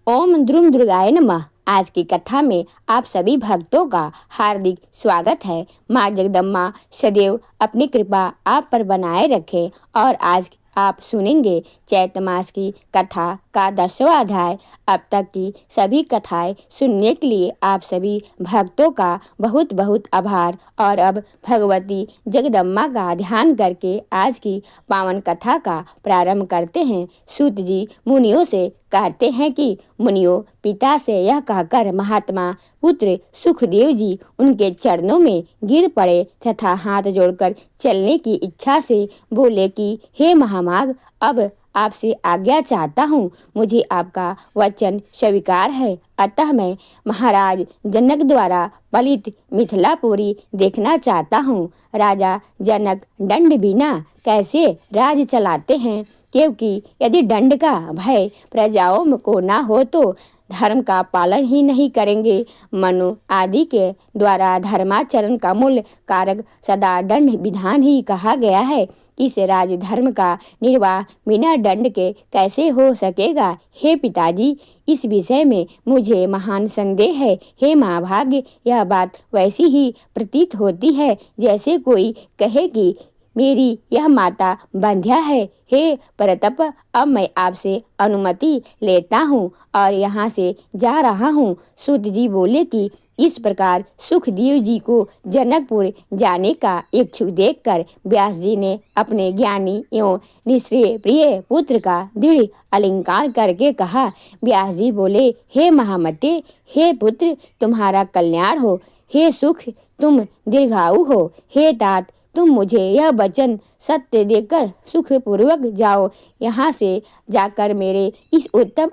ओम द्रुम दुर्गाय नमः। आज की कथा में आप सभी भक्तों का हार्दिक स्वागत है। माँ जगदम्बा सदैव अपनी कृपा आप पर बनाए रखे। और आज आप सुनेंगे चैत्र मास की कथा का 10वां अध्याय। अब तक की सभी कथाएं सुनने के लिए आप सभी भक्तों का बहुत बहुत आभार। और अब भगवती जगदम्बा का ध्यान करके आज की पावन कथा का प्रारंभ करते हैं। सूत जी मुनियों से कहते हैं कि मुनियों, पिता से यह कहकर महात्मा पुत्र सुखदेव जी उनके चरणों में गिर पड़े तथा हाथ जोड़कर चलने की इच्छा से बोले कि हे महामाग, अब आपसे आज्ञा चाहता हूँ। मुझे आपका वचन स्वीकार है, अतः मैं महाराज जनक द्वारा पलित मिथिलापुरी देखना चाहता हूँ। राजा जनक दंड बिना कैसे राज चलाते हैं, क्योंकि यदि दंड का भय प्रजाओं को न हो तो धर्म का पालन ही नहीं करेंगे। मनु आदि के द्वारा धर्माचरण का मूल कारक सदा दंड विधान ही कहा गया है। इस राजधर्म का निर्वाह बिना दंड के कैसे हो सकेगा। हे पिताजी, इस विषय में मुझे महान संदेह है। हे माँ भाग्य, यह बात वैसी ही प्रतीत होती है जैसे कोई कहे कि मेरी यह माता बंध्या है। हे परतप, अब मैं आपसे अनुमति लेता हूँ और यहाँ से जा रहा हूँ। सूत जी बोले कि इस प्रकार सुखदेव जी को जनकपुर जाने का इच्छुक देखकर व्यास जी ने अपने ज्ञानी एवं निश्चय प्रिय पुत्र का दृढ़ आलिंगन करके कहा। व्यास जी बोले, हे महामते, हे पुत्र, तुम्हारा कल्याण हो। हे सुख, तुम दीर्घायु हो। हे तात, तुम मुझे यह वचन सत्य देकर सुखपूर्वक जाओ। यहाँ से जाकर मेरे इस उत्तम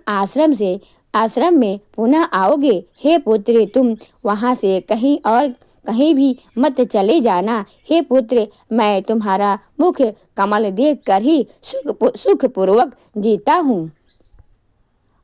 आश्रम में पुनः आओगे। हे पुत्र, तुम वहाँ से कहीं भी मत चले जाना। हे पुत्र, मैं तुम्हारा मुख कमल देख कर ही सुखपूर्वक जीता हूँ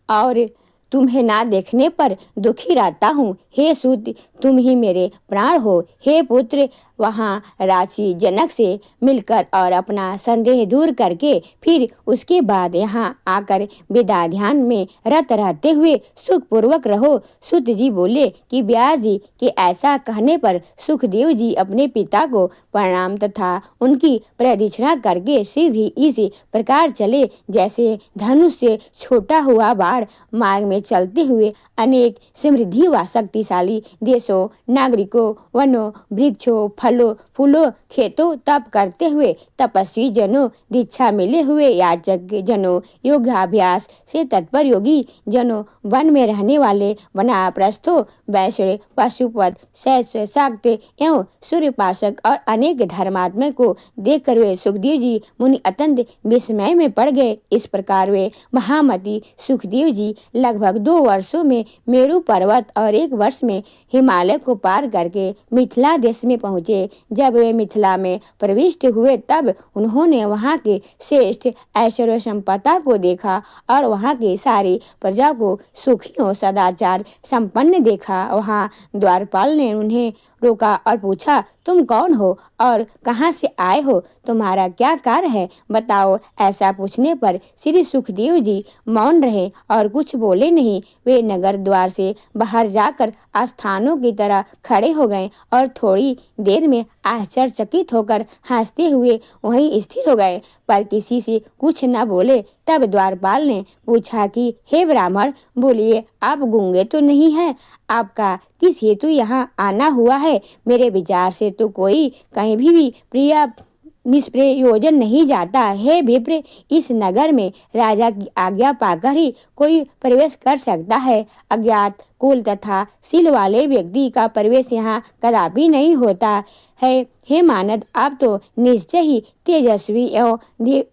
और तुम्हें ना देखने पर दुखी रहता हूँ। हे सूत, तुम ही मेरे प्राण हो। हे पुत्र, वहाँ राशि जनक से मिलकर और अपना संदेह दूर करके फिर उसके बाद यहाँ आकर वेदा ध्यान में रत रहते हुए सुखपूर्वक रहो। सूत जी बोले कि व्यास जी के ऐसा कहने पर सुखदेव जी अपने पिता को प्रणाम तथा उनकी प्रदक्षिणा करके सीधी इस प्रकार चले जैसे धनुष से छोटा हुआ बाण मार्ग में चलते हुए अनेक समृद्धि व शक्तिशाली देशों, नागरिकों, वनों, वृक्षों, फलों, फूलों, खेतों तप करते हुए तपस्वी जनों, दीक्षा मिले हुए याचक जनों, योगाभ्यास से तत्पर योगी जनों, वन में रहने वाले वनाप्रस्थों, वैष्णव, पशुपत, शैष्य, शाक्त एवं सूर्यपाशक और अनेक धर्मात्मा को देखकर वे सुखदेव जी मुनि अत्यंत विस्मय में पड़ गए। इस प्रकार वे महामती सुखदेव जी लगभग 2 वर्षों में मेरु पर्वत और 1 वर्ष में हिमालय को पार करके मिथिला देश में पहुँचे। जब वे मिथिला में प्रविष्ट हुए तब उन्होंने वहाँ के श्रेष्ठ ऐश्वर्य संपदा को देखा और वहाँ की सारी प्रजा को सुखी और सदाचार संपन्न देखा। वहाँ द्वारपाल ने उन्हें रोका और पूछा, तुम कौन हो और कहाँ से आए हो? तुम्हारा क्या कार्य है, बताओ। ऐसा पूछने पर श्री सुखदेव जी मौन रहे और कुछ बोले नहीं। वे नगर द्वार से बाहर जाकर आस्थानों की तरह खड़े हो गए और थोड़ी देर में आश्चर्यचकित होकर हंसते हुए वहीं स्थिर हो गए, पर किसी से कुछ न बोले। तब द्वारपाल ने पूछा कि हे ब्राह्मण, बोलिए, आप गूंगे तो नहीं हैं? आपका किस हेतु यहाँ आना हुआ है? मेरे विचार से तो कोई कहीं भी प्रिय निष्प्रयोजन नहीं जाता। हे विप्र, इस नगर में राजा की आज्ञा पाकर ही कोई प्रवेश कर सकता है। अज्ञात कुल तथा शील वाले व्यक्ति का प्रवेश यहाँ कदापि नहीं होता है। हे मानद, आप तो निश्चय ही तेजस्वी एवं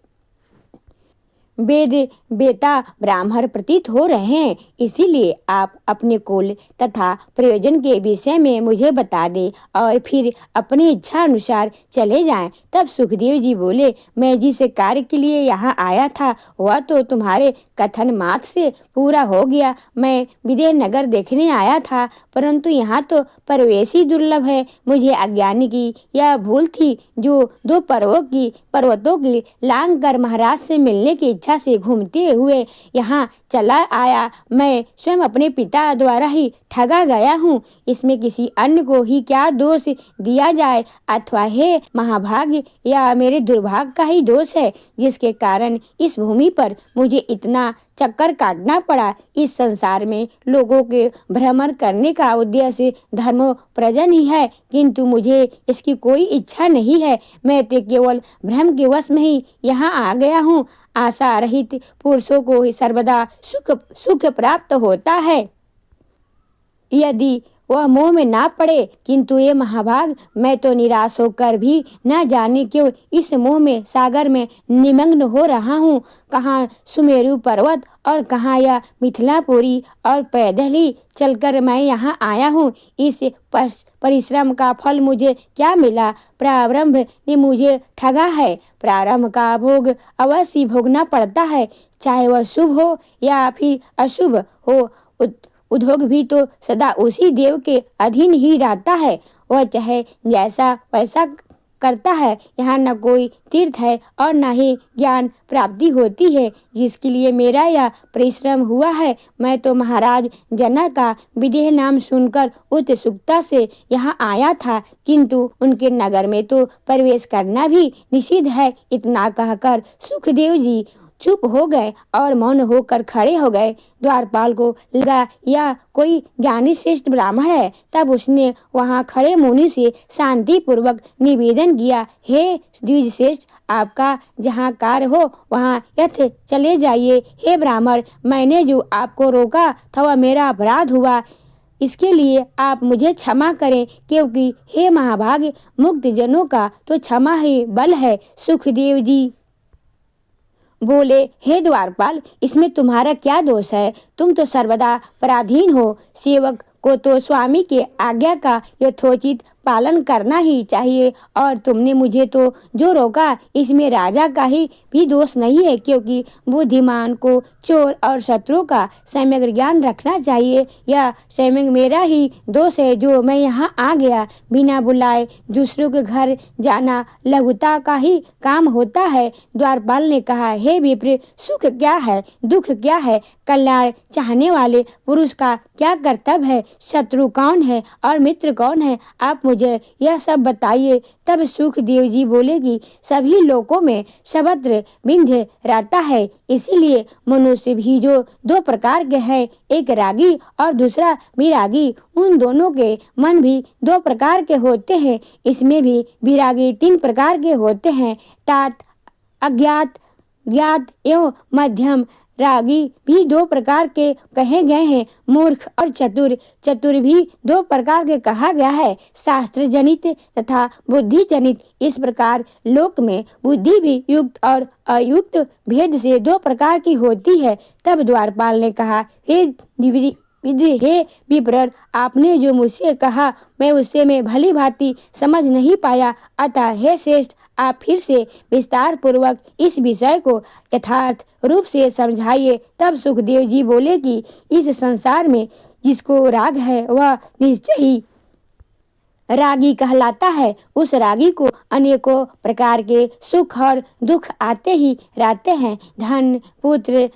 वेद बेता ब्राह्मण प्रतीत हो रहे हैं, इसीलिए आप अपने कुल तथा प्रयोजन के विषय में मुझे बता दें और फिर अपनी इच्छा अनुसार चले जाएं। तब सुखदेव जी बोले, मैं जिस कार्य के लिए यहाँ आया था वह तो तुम्हारे कथन मात्र से पूरा हो गया। मैं विजयनगर देखने आया था, परंतु यहाँ तो प्रवेश ही दुर्लभ है। मुझे अज्ञानी की यह भूल थी जो 2 पर्वतों की लांग कर महाराज से मिलने की इच्छा से घूमते हुए यहाँ चला आया। मैं स्वयं अपने पिता द्वारा ही ठगा गया हूँ। इसमें किसी अन्य को ही क्या दोष दिया जाए, अथवा हे महाभाग्य या मेरे दुर्भाग्य का ही दोष है जिसके कारण इस भूमि पर मुझे इतना चक्कर काटना पड़ा। इस संसार में लोगों के भ्रमण करने का उद्देश्य धर्मोपार्जन ही है, किंतु मुझे इसकी कोई इच्छा नहीं है। मैं तो केवल भ्रम के वश में ही यहाँ आ गया हूँ। आशा रहित पुरुषों को ही सर्वदा सुख प्राप्त होता है यदि वह मोह में ना पड़े, किंतु ये महाभाग मैं तो निराश होकर भी न जाने क्यों इस मोह में सागर में निमग्न हो रहा हूँ। कहाँ सुमेरु पर्वत और कहाँ यह मिथिलापुरी, और पैदल ही चलकर मैं यहाँ आया हूँ। इस परिश्रम का फल मुझे क्या मिला? प्रारंभ ने मुझे ठगा है। प्रारंभ का भोग अवश्य भोगना पड़ता है, चाहे वह शुभ हो या फिर अशुभ हो। उद्योग भी तो सदा उसी देव के अधीन ही रहता है, वह चाहे जैसा वैसा करता है। यहाँ न कोई तीर्थ है और न ही ज्ञान प्राप्ति होती है जिसके लिए मेरा यह परिश्रम हुआ है। मैं तो महाराज जनक का विदेह नाम सुनकर उत्सुकता से यहाँ आया था, किंतु उनके नगर में तो प्रवेश करना भी निषिद्ध है। इतना कहकर सुखदेव जी चुप हो गए और मौन होकर खड़े हो गए। द्वारपाल को लगा यह कोई ज्ञानी श्रेष्ठ ब्राह्मण है। तब उसने वहां खड़े मुनि से शांति पूर्वक निवेदन किया, हे द्विज श्रेष्ठ, आपका जहाँ कार्य हो वहाँ यथ चले जाइए। हे ब्राह्मण, मैंने जो आपको रोका था वह मेरा अपराध हुआ, इसके लिए आप मुझे क्षमा करें, क्योंकि हे महाभाग्य मुक्त जनों का तो क्षमा ही बल है। सुखदेव जी बोले, हे द्वारपाल, इसमें तुम्हारा क्या दोष है? तुम तो सर्वदा पराधीन हो। सेवक को तो स्वामी के आज्ञा का यथोचित पालन करना ही चाहिए, और तुमने मुझे तो जो रोका इसमें राजा का ही भी दोष नहीं है, क्योंकि बुद्धिमान को चोर और शत्रु का सम्यक ज्ञान रखना चाहिए। यह सम्यक मेरा ही दोष है जो मैं यहाँ आ गया। बिना बुलाए दूसरों के घर जाना लघुता का ही काम होता है। द्वारपाल ने कहा, हे विप्र, सुख क्या है, दुख क्या है, कल्याण चाहने वाले पुरुष का क्या कर्तव्य है, शत्रु कौन है और मित्र कौन है, आप मुझे यह सब बताइए। तब सुखदेव जी बोले कि सभी लोकों में सर्वत्र विंध्य रहता है, इसीलिए मनुष्य भी जो दो प्रकार के हैं, एक रागी और दूसरा विरागी, उन दोनों के मन भी दो प्रकार के होते हैं। इसमें भी विरागी तीन प्रकार के होते हैं, तात, अज्ञात, ज्ञात एवं मध्यम। रागी भी दो प्रकार के कहे गए हैं, मूर्ख और चतुर। चतुर भी दो प्रकार के कहा गया है, शास्त्र जनित तथा बुद्धि जनित। इस प्रकार लोक में बुद्धि भी युक्त और अयुक्त भेद से दो प्रकार की होती है। तब द्वारपाल ने कहा, हे विप्र, आपने जो मुझसे कहा मैं उससे मैं भली भांति समझ नहीं पाया, अतः हे श्रेष्ठ, आप फिर से विस्तार पूर्वक इस विषय को यथार्थ रूप से समझाइए। तब सुखदेव जी बोले कि इस संसार में जिसको राग है वह निश्चय ही रागी कहलाता है। उस रागी को अनेकों प्रकार के सुख और दुख आते ही रहते हैं। धन, पुत्र,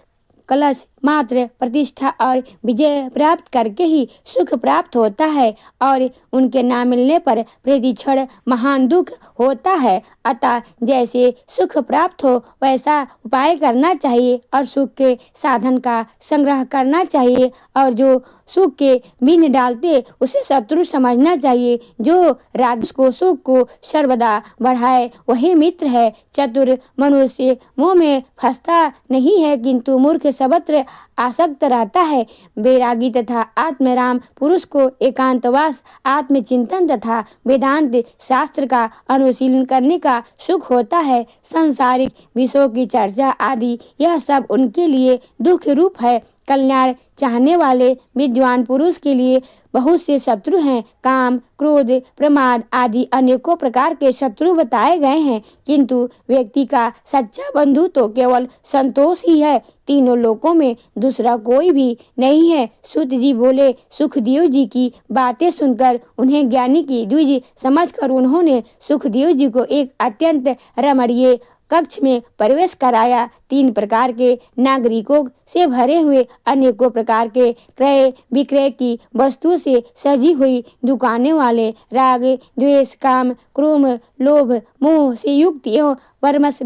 कलश, मात्र, प्रतिष्ठा और विजय प्राप्त करके ही सुख प्राप्त होता है, और उनके ना मिलने पर प्रतिक्षण महान दुख होता है। अतः जैसे सुख प्राप्त हो वैसा उपाय करना चाहिए और सुख के साधन का संग्रह करना चाहिए, और जो सुख के बिन डालते उसे शत्रु समझना चाहिए। जो राग को सुख को सर्वदा बढ़ाए वही मित्र है। चतुर मनुष्य मोह में फंसता नहीं है, किंतु मूर्ख सर्वत्र आसक्त रहता है। वैरागी तथा आत्मराम पुरुष को एकांतवास, आत्मचिंतन तथा वेदांत शास्त्र का अनुशीलन करने का सुख होता है। सांसारिक विषयों की चर्चा आदि यह सब उनके लिए दुख रूप है। कल्याण चाहने वाले विद्वान पुरुष के लिए बहुत से शत्रु हैं। काम, क्रोध, प्रमाद आदि अनेकों प्रकार के शत्रु बताए गए हैं, किंतु व्यक्ति का सच्चा बंधु तो केवल संतोष ही है। तीनों लोकों में दूसरा कोई भी नहीं है। सूत जी बोले, सुखदेव जी की बातें सुनकर उन्हें ज्ञानी की द्विज समझकर उन्होंने सुखदेव जी को एक अत्यंत रमणीय कक्ष में प्रवेश कराया। 3 प्रकार के नागरिकों से भरे हुए अनेकों प्रकार के क्रय विक्रय की वस्तुओं से सजी हुई दुकानें वाले, राग द्वेष काम क्रोध लोभ मोह से युक्त एवं परमस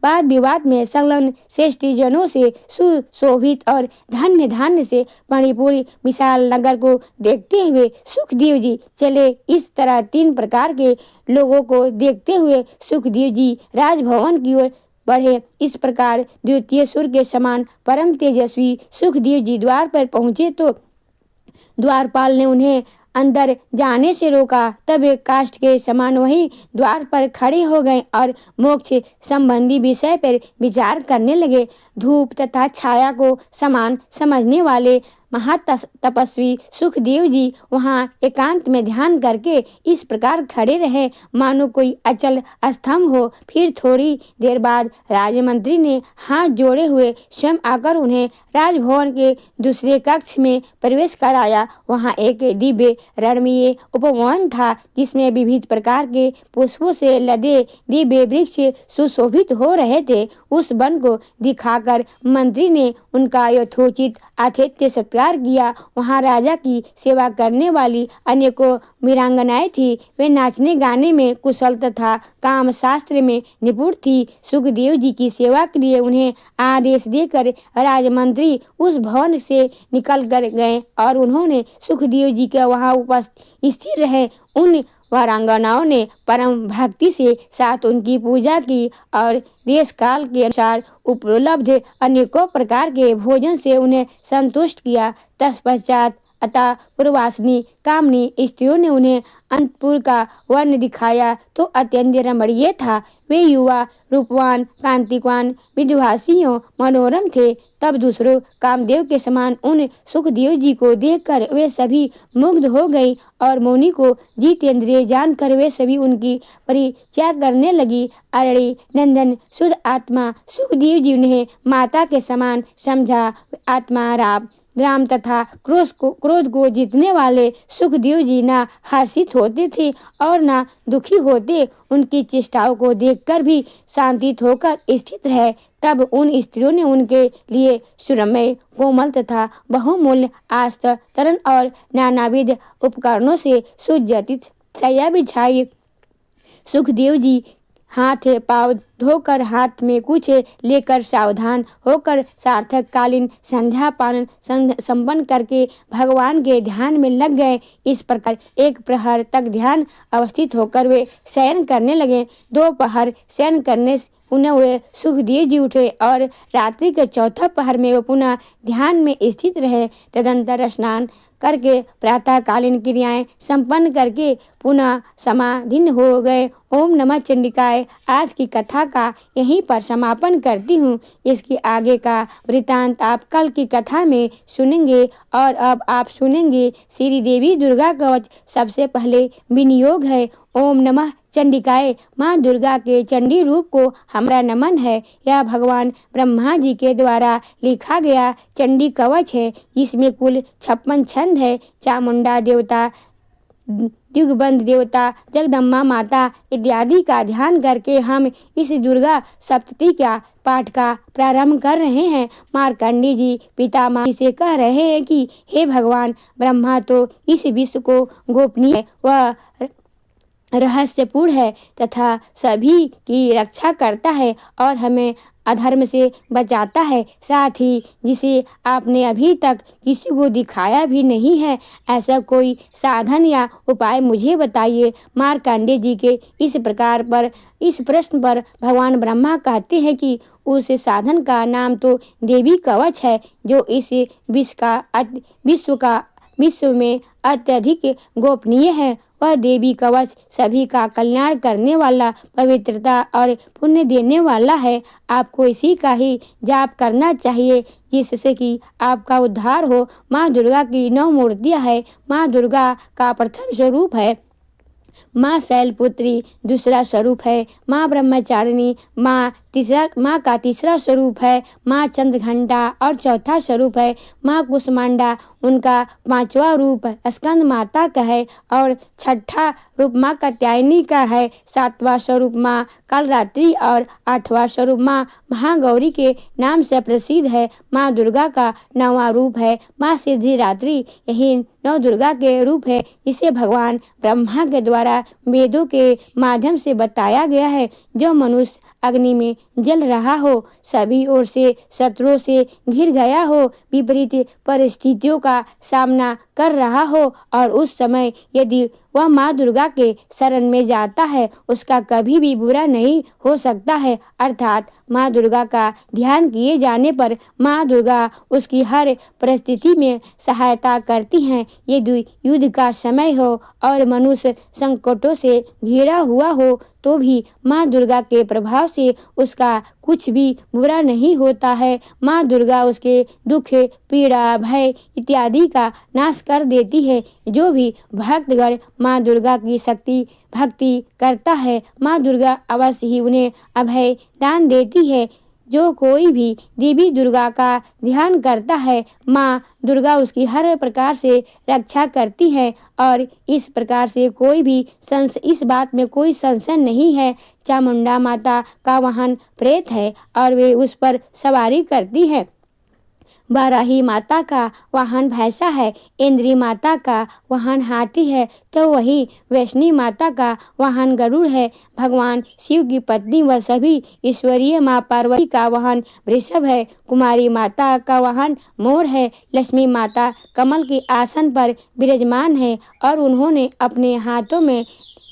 वाद विवाद में संलग्न श्रेष्ठजनों से सुशोभित और धन्य धान्य से परिपूर्ण विशाल नगर को देखते हुए सुखदेव जी चले। इस तरह 3 प्रकार के लोगों को देखते हुए सुखदेव जी राजभवन की ओर बढ़े। इस प्रकार द्वितीय सूर्य के समान परम तेजस्वी सुखदेव जी द्वार पर पहुंचे तो द्वारपाल ने उन्हें अंदर जाने से रोका। तब एक काष्ठ के समान वही द्वार पर खड़े हो गए और मोक्ष संबंधी विषय पर विचार करने लगे। धूप तथा छाया को समान समझने वाले महातपस्वी सुखदेव जी वहां एकांत में ध्यान करके इस प्रकार खड़े रहे मानो कोई अचल स्तंभ हो। फिर थोड़ी देर बाद राजमंत्री ने हाथ जोड़े हुए स्वयं आकर उन्हें राजभवन के दूसरे कक्ष में प्रवेश कराया। वहां एक दिव्य रमणीय उपवन था जिसमें विविध प्रकार के पुष्पों से लदे दिव्य वृक्ष सुशोभित हो रहे थे। उस वन को दिखाकर मंत्री ने उनका यथोचित आतिथ्य सत्कार किया। वहां राजा की सेवा करने वाली अनेकों वीरांगनाएं थी। वे नाचने गाने में कुशल तथा काम शास्त्र में निपुण थी। सुखदेव जी की सेवा के लिए उन्हें आदेश देकर राजमंत्री उस भवन से निकल कर गए और उन्होंने सुखदेव जी के वहां उपस्थित स्थिर रहे। उन वीरांगनाओं ने परम भक्ति से साथ उनकी पूजा की और देश काल के अनुसार उपलब्ध अनेकों प्रकार के भोजन से उन्हें संतुष्ट किया। तत्पश्चात अतः पूर्वासिनी कामनी स्त्रियों ने उन्हें अंतपुर का वन दिखाया तो अत्यंत रमणीय था। वे युवा रूपवान कांतिवान विद्वासी एवं मनोरम थे। तब दूसरों कामदेव के समान उन सुखदेव जी को देखकर वे सभी मुग्ध हो गई और मौनी को जितेंद्रिय जानकर वे सभी उनकी परिचय करने लगी। अरणी नंदन शुद्ध आत्मा सुखदेव जी उन्हें माता के समान समझा। आत्मा राम तथा क्रोध को जीतने वाले सुखदेव जी ना हर्षित होते थे और ना दुखी होते। उनकी चेष्टाओं को देखकर भी शांतित होकर स्थित रहे। तब उन स्त्रियों ने उनके लिए सुरमय कोमल तथा बहुमूल्य आस्त्र तरन और नानाविध उपकरणों से सुसज्जित शैया बिछाई। सुखदेव जी हाथ पाँव धोकर हाथ में कुछ लेकर सावधान होकर सार्थक कालीन संध्या पान संपन्न करके भगवान के ध्यान में लग गए। इस प्रकार 1 प्रहर तक ध्यान अवस्थित होकर वे शयन करने लगे। 2 पहर शयन करने पुनः वे सुखदेव जी उठे और रात्रि के 4था पहर में वे पुनः ध्यान में स्थित रहे। तदंतर स्नान करके प्रातःकालीन क्रियाएं संपन्न करके पुनः समाधीन हो गए। ओम नमः चंडिकाय। आज की कथा का यहीं पर समापन करती हूँ। इसके आगे का वृतांत आप कल की कथा में सुनेंगे। और अब आप सुनेंगे श्री देवी दुर्गा कवच। सबसे पहले विनियोग है। ओम नमः चंडिकाय। माँ दुर्गा के चंडी रूप को हमारा नमन है। यह भगवान ब्रह्मा जी के द्वारा लिखा गया चंडी कवच है जिसमें कुल 56 छंद है। चामुंडा देवता दिग्बंध देवता जगदम्बा माता इत्यादि का ध्यान करके हम इस दुर्गा सप्तती का पाठ का प्रारंभ कर रहे हैं। मार्कंडेय जी पितामह से कह रहे हैं कि हे भगवान ब्रह्मा तो इस विश्व को गोपनीय है, वह रहस्यपूर्ण है तथा सभी की रक्षा करता है और हमें अधर्म से बचाता है। साथ ही जिसे आपने अभी तक किसी को दिखाया भी नहीं है, ऐसा कोई साधन या उपाय मुझे बताइए। मार्कंडेय जी के इस प्रश्न पर भगवान ब्रह्मा कहते हैं कि उस साधन का नाम तो देवी कवच है जो इस विश्व में अत्यधिक गोपनीय है। वह देवी कवच सभी का कल्याण करने वाला, पवित्रता और पुण्य देने वाला है। आपको इसी का ही जाप करना चाहिए जिससे कि आपका उद्धार हो। माँ दुर्गा की 9 मूर्तियाँ हैं। माँ दुर्गा का प्रथम स्वरूप है माँ शैलपुत्री दूसरा स्वरूप है। माँ ब्रह्मचारिणी माँ का तीसरा स्वरूप है। माँ चंद्रघंटा और चौथा स्वरूप है। माँ कुष्मांडा उनका पांचवा रूप स्कंद माता का है और छठा रूप माँ कात्यायनी का है। सातवां स्वरूप माँ कालरात्रि और आठवां स्वरूप माँ महागौरी के नाम से प्रसिद्ध है। माँ दुर्गा का नौवां रूप है माँ सिद्धिदात्री। यही नौ दुर्गा के रूप है। इसे भगवान ब्रह्मा के द्वारा वेदों के माध्यम से बताया गया है। जो मनुष्य अग्नि में जल रहा हो, सभी ओर से शत्रुओं से घिर गया हो, विपरीत परिस्थितियों का सामना कर रहा हो और उस समय यदि वह माँ दुर्गा के शरण में जाता है, उसका कभी भी बुरा नहीं हो सकता है। अर्थात माँ दुर्गा का ध्यान किए जाने पर माँ दुर्गा उसकी हर परिस्थिति में सहायता करती हैं। यदि युद्ध का समय हो और मनुष्य संकटों से घिरा हुआ हो तो भी माँ दुर्गा के प्रभाव से उसका कुछ भी बुरा नहीं होता है। माँ दुर्गा उसके दुख, पीड़ा, भय इत्यादि का नाश कर देती है। जो भी भक्तगण माँ दुर्गा की भक्ति करता है, माँ दुर्गा अवश्य ही उन्हें अभय दान देती है। जो कोई भी देवी दुर्गा का ध्यान करता है, माँ दुर्गा उसकी हर प्रकार से रक्षा करती है और इस प्रकार से इस बात में कोई संशय नहीं है। चामुंडा माता का वाहन प्रेत है और वे उस पर सवारी करती है। वाराही माता का वाहन भैंसा है। इंद्री माता का वाहन हाथी है तो वही वैष्णवी माता का वाहन गरुड़ है। भगवान शिव की पत्नी व सभी ईश्वरीय माँ पार्वती का वाहन वृषभ है। कुमारी माता का वाहन मोर है। लक्ष्मी माता कमल के आसन पर विराजमान है और उन्होंने अपने हाथों में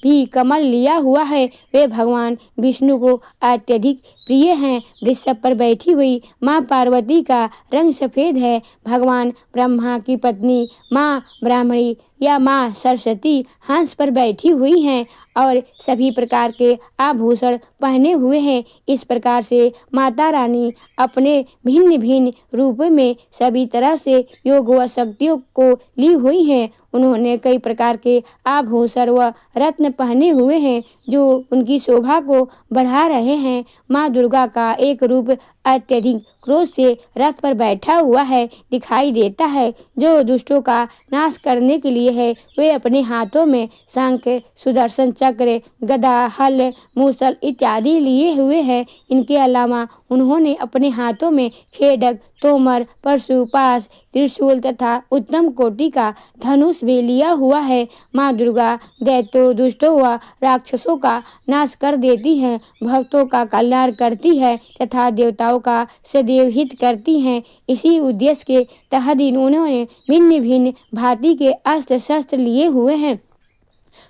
भी कमल लिया हुआ है। वे भगवान विष्णु को अत्यधिक प्रिय हैं। वृषभ पर बैठी हुई माँ पार्वती का रंग सफेद है। भगवान ब्रह्मा की पत्नी माँ ब्राह्मणी या माँ सरस्वती हंस पर बैठी हुई हैं और सभी प्रकार के आभूषण पहने हुए हैं। इस प्रकार से माता रानी अपने भिन्न भिन्न रूप में सभी तरह से योग व शक्तियों को ली हुई हैं। उन्होंने कई प्रकार के आभूषण व रत्न पहने हुए हैं जो उनकी शोभा को बढ़ा रहे हैं। माँ दुर्गा का एक रूप अत्यधिक क्रोध से रथ पर बैठा हुआ है दिखाई देता है, जो दुष्टों का नाश करने के लिए है। वे अपने हाथों में शंख, सुदर्शन चक्र, गदा, हल, मूसल इत्यादि लिए हुए हैं। इनके अलावा उन्होंने अपने हाथों में खेडक, तोमर, परशुपाश, त्रिशूल तथा उत्तम कोटि का धनुष भी लिया हुआ है। माँ दुर्गा दैत्यों, दुष्टों व राक्षसों का नाश कर देती है, भक्तों का कल्याण करती है तथा देवताओं का सदैव हित करती हैं। इसी उद्देश्य के तहत इन्होंने भिन्न भिन्न भांति के अस्त्र शस्त्र लिए हुए हैं।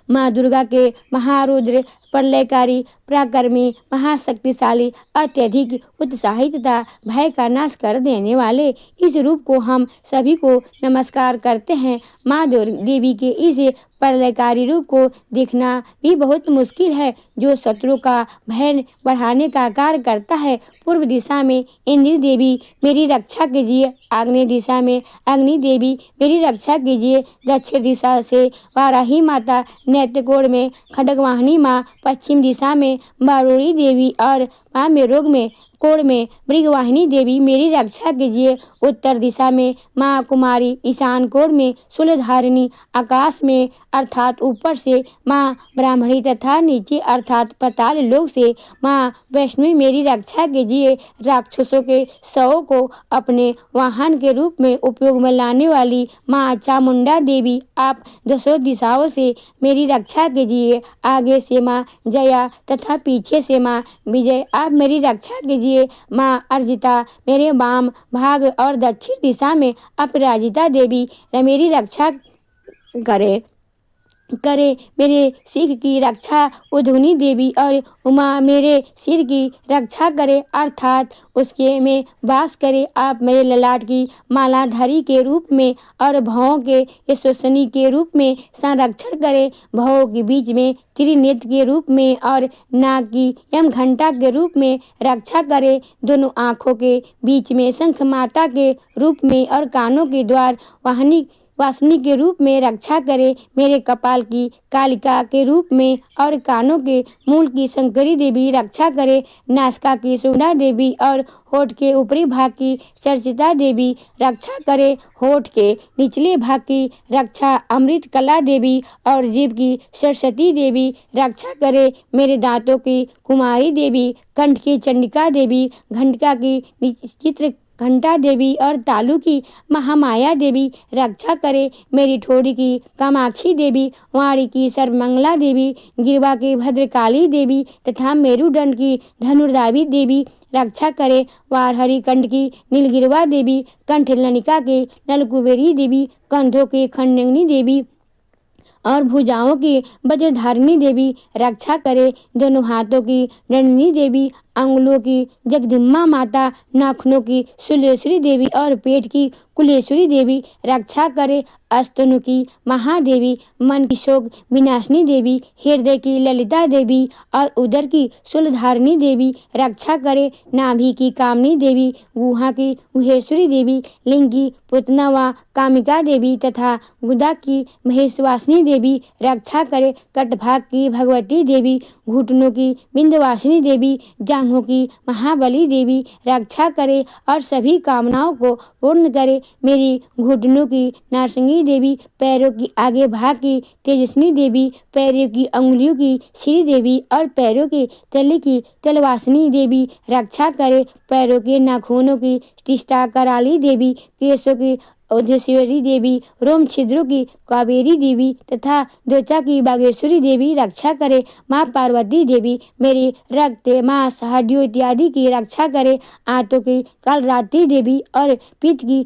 माँ दुर्गा के महारुद्र, प्रलयकारी, पराक्रमी, महाशक्तिशाली, अत्यधिक उत्साही तथा भय का नाश कर देने वाले इस रूप को हम सभी को नमस्कार करते हैं। माँ देवी के इस प्रलयकारी रूप को देखना भी बहुत मुश्किल है, जो शत्रु का भय बढ़ाने का कार्य करता है। पूर्व दिशा में इंद्र देवी मेरी रक्षा कीजिए, आग्नेय दिशा में अग्नि देवी मेरी रक्षा कीजिए, दक्षिण दिशा से वाराही माता, नैत्यकोण में खड्गवाहिनी माँ, पश्चिम दिशा में बारूणी देवी और माँ मेरोग में कोण में मृगवाहिनी देवी मेरी रक्षा कीजिए। उत्तर दिशा में माँ कुमारी, ईशान कोण में शूलधारिणी, आकाश में अर्थात ऊपर से माँ ब्राह्मणी तथा नीचे अर्थात पाताल लोक से माँ वैष्णवी मेरी रक्षा कीजिए। राक्षसों के शवों को अपने वाहन के रूप में उपयोग में लाने वाली माँ चामुंडा देवी आप दसों दिशाओं से मेरी रक्षा कीजिए। आगे से माँ जया तथा पीछे से माँ विजय आप मेरी रक्षा कीजिए। माँ अर्जिता मेरे वाम भाग और दक्षिण दिशा में अपराजिता देवी मेरी रक्षा करे। मेरे सिर की रक्षा उधुनी देवी और उमा मेरे सिर की रक्षा करे अर्थात उसके में वास करे। आप मेरे ललाट की मालाधारी के रूप में और भवों के यशस्विनी के रूप में संरक्षण करे। भवों के बीच में त्रिनेत्र के रूप में और नाक की यम घंटा के रूप में रक्षा करे। दोनों आँखों के बीच में शंख माता के रूप में और कानों के द्वार वासनी के रूप में रक्षा करे, मेरे कपाल की कालिका के रूप में और कानों के मूल की शंकरी देवी रक्षा करे, नासिका की सुगंधा देवी और होठ के ऊपरी भाग की चर्चिता देवी रक्षा करे, होठ के निचले भाग की रक्षा अमृत कला देवी और जीभ की सरस्वती देवी रक्षा करे, मेरे दांतों की कुमारी देवी, कंठ की चंडिका देवी, घंटिका की चित्र घंटा देवी और तालु की महामाया देवी रक्षा करे, मेरी ठोड़ी की कामाक्षी देवी, वाणी की सर्वमंगला देवी, गिरवा की भद्रकाली देवी तथा मेरुदंड की धनुर्धावी देवी रक्षा करे, वारहरी कंठ की नीलगिरवा देवी, कंठ लनिका के नलकुबेरी देवी, कंधों की खंडनी देवी और भुजाओं की वज्रधारिणी देवी रक्षा करे, दोनों हाथों की दंडनी देवी, अंगुलों की जगदम्बा माता, नाखूनों की शूलेश्वरी देवी और पेट की कुलेश्वरी देवी रक्षा करे, स्तनों की महादेवी, मन की शोक विनाशिनी देवी, हृदय की ललिता देवी और उदर की शूलधारिणी देवी रक्षा करे, नाभि की कामनी देवी, गुहा की गुहेश्वरी देवी, लिंग की पुतना व कामिका देवी तथा गुदा की महेशवासिनी देवी रक्षा करे, कटभाग की भगवती देवी, घुटनों की विंध्यवासिनी देवी, जांघों की महाबली देवी रक्षा करे और सभी कामनाओं को पूर्ण करे, मेरी घुटनों की नारसिंगी देवी, पैरों की आगे भाग की तेजस्विनी देवी, पैरों की अंगुलियों की श्री देवी और पैरों के तले की तलवासिनी देवी रक्षा करे, पैरों के नाखूनों की टिष्टा कराली देवी, केशों की औधेश्वरी देवी, रोम छिद्रों की कावेरी देवी तथा द्वचा की बागेश्वरी देवी रक्षा करे, माँ पार्वती देवी मेरी रक्त मांस हड्डियों इत्यादि की रक्षा करे, आंतों की कालरात्रि देवी और पित्त की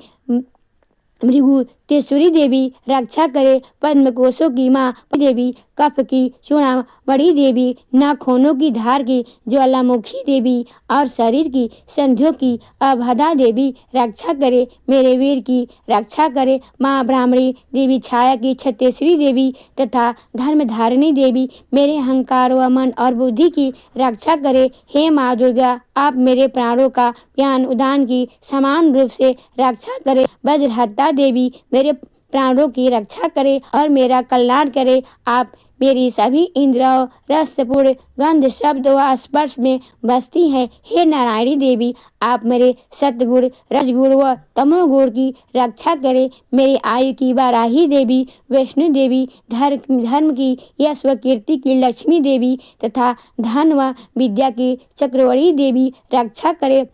भृगु तेश्वरी देवी रक्षा करे, पद्म कोशों की माँ देवी, कफ की चूड़ामणि देवी, नाखूनों की धार की ज्वालामुखी देवी और शरीर की संधियों की अभदा देवी रक्षा करे, मेरे वीर की रक्षा करे, माँ ब्राह्मणी देवी, छाया की छत्तेश्वरी देवी तथा धर्मधारिणी देवी मेरे अहंकार व मन और बुद्धि की रक्षा करे, हे माँ दुर्गा आप मेरे प्राणों का ज्ञान उदान की समान रूप से रक्षा करे, वज्रहत्ता देवी मेरे प्राणों की रक्षा करे और मेरा कल्याण करे, आप मेरी सभी इंद्रियों रसपूर्ण गंध शब्द व स्पर्श में बसती है, हे नारायणी देवी आप मेरे सतगुण रजगुण व तमोगुण की रक्षा करे, मेरी आयु की वाराही देवी, वैष्णो देवी, धर्म की यश व कीर्ति की लक्ष्मी देवी तथा धन व विद्या की चक्रवर्ती देवी रक्षा करे,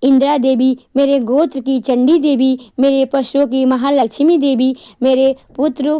इंदिरा देवी मेरे गोत्र की चंडी देवी, मेरे पशुओं की महालक्ष्मी देवी, मेरे पुत्रों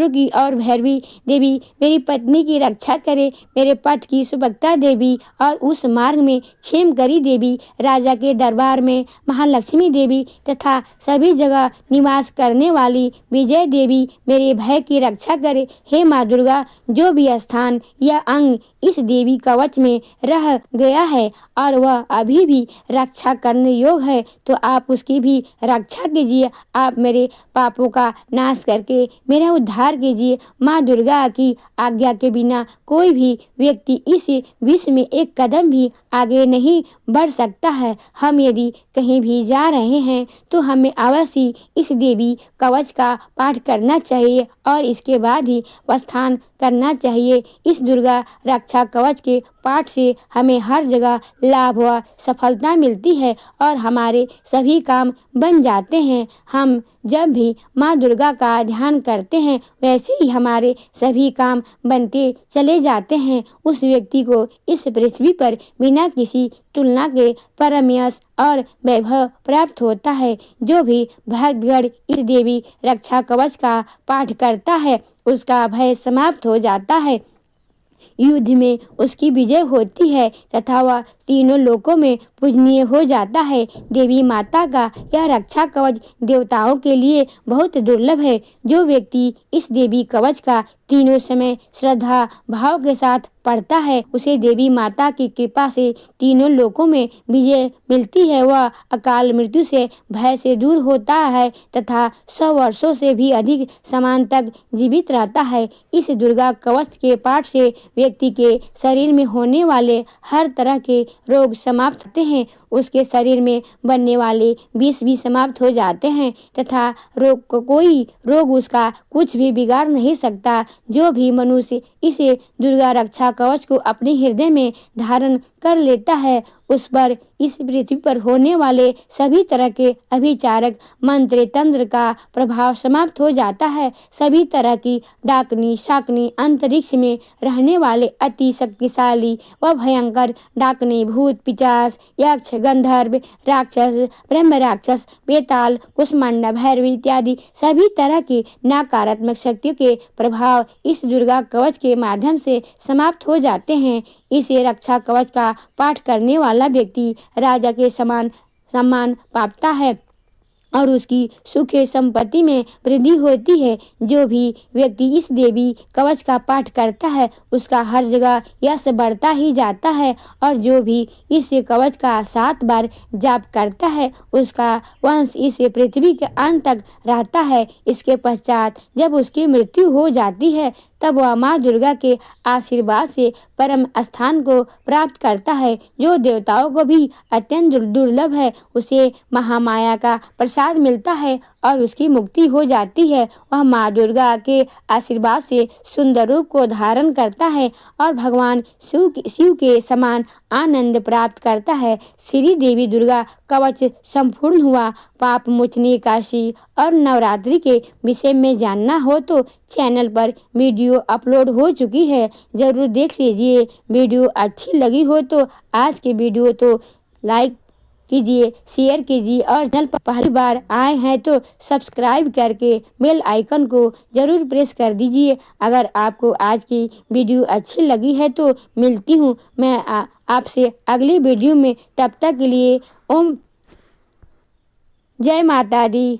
की और भैरवी देवी मेरी पत्नी की रक्षा करे, मेरे पथ की सुभक्ता देवी और उस मार्ग में क्षेमकरी देवी, राजा के दरबार में महालक्ष्मी देवी तथा सभी जगह निवास करने वाली विजय देवी मेरे भय की रक्षा करे, हे माँ दुर्गा जो भी स्थान या अंग इस देवी कवच में रह गया है और वह अभी भी रक्षा करने योग्य है तो आप उसकी भी रक्षा कीजिए, आप मेरे पापों का नाश करके मेरा उद्धार कीजिए, माँ दुर्गा की आज्ञा के बिना कोई भी व्यक्ति इस विश्व में एक कदम भी आगे नहीं बढ़ सकता है, हम यदि कहीं भी जा रहे हैं तो हमें अवश्य इस देवी कवच का पाठ करना चाहिए और इसके बाद ही प्रस्थान करना चाहिए, इस दुर्गा रक्षा कवच के पाठ से हमें हर जगह लाभ व सफलता मिलती है और हमारे सभी काम बन जाते हैं, हम जब भी माँ दुर्गा का ध्यान करते हैं वैसे ही हमारे सभी काम बनते चले जाते हैं, उस व्यक्ति को इस पृथ्वी पर बिना किसी तुलना के परम यश और वैभव प्राप्त होता है, जो भी भक्तगण इस देवी रक्षा कवच का पाठ करता है उसका भय समाप्त हो जाता है, युद्ध में उसकी विजय होती है तथा वह तीनों लोकों में पूजनीय हो जाता है, देवी माता का यह रक्षा कवच देवताओं के लिए बहुत दुर्लभ है, जो व्यक्ति इस देवी कवच का तीनों समय श्रद्धा भाव के साथ पढ़ता है उसे देवी माता की कृपा से तीनों लोकों में विजय मिलती है, वह अकाल मृत्यु से भय से दूर होता है तथा 100 वर्षों से भी अधिक समय तक जीवित रहता है, इस दुर्गा कवच के पाठ से व्यक्ति के शरीर में होने वाले हर तरह के रोग समाप्त होते हैं, उसके शरीर में बनने वाले विष भी समाप्त हो जाते हैं तथा कोई रोग उसका कुछ भी बिगाड़ नहीं सकता। जो भी मनुष्य इसे दुर्गा रक्षा कवच को अपने हृदय में धारण कर लेता है उस पर इस पृथ्वी पर होने वाले सभी तरह के अभिचारक मंत्र तंत्र का प्रभाव समाप्त हो जाता है। सभी तरह की डाकनी शाकनी अंतरिक्ष में रहने वाले अति शक्तिशाली व भयंकर डाकनी भूत पिचास यक्ष गंधर्व राक्षस ब्रह्म राक्षस बेताल कुष्मांडा भैरवी इत्यादि सभी तरह की नकारात्मक शक्तियों के प्रभाव इस दुर्गा कवच के माध्यम से समाप्त हो जाते हैं। इसे रक्षा कवच का पाठ करने वाला व्यक्ति राजा के समान सम्मान पाता है और उसकी सुख संपत्ति में वृद्धि होती है। जो भी व्यक्ति इस देवी कवच का पाठ करता है उसका हर जगह यश बढ़ता ही जाता है और जो भी इस कवच का 7 बार जाप करता है उसका वंश इस पृथ्वी के अंत तक रहता है। इसके पश्चात जब उसकी मृत्यु हो जाती है तब वह माँ दुर्गा के आशीर्वाद से परम स्थान को प्राप्त करता है जो देवताओं को भी अत्यंत दुर्लभ है। उसे महामाया का प्रसाद मिलता है और उसकी मुक्ति हो जाती है। वह माँ दुर्गा के आशीर्वाद से सुंदर रूप को धारण करता है और भगवान शिव के समान आनंद प्राप्त करता है। श्री देवी दुर्गा कवच संपूर्ण हुआ। पाप मोचनी एकादशी और नवरात्रि के विषय में जानना हो तो चैनल पर वीडियो अपलोड हो चुकी है, जरूर देख लीजिए। वीडियो अच्छी लगी हो तो आज के वीडियो तो लाइक कीजिए, शेयर कीजिए और चैनल पर पहली बार आए हैं तो सब्सक्राइब करके बेल आइकन को जरूर प्रेस कर दीजिए। अगर आपको आज की वीडियो अच्छी लगी है तो मिलती हूँ मैं आपसे अगली वीडियो में। तब तक के लिए ओम जय माता दी।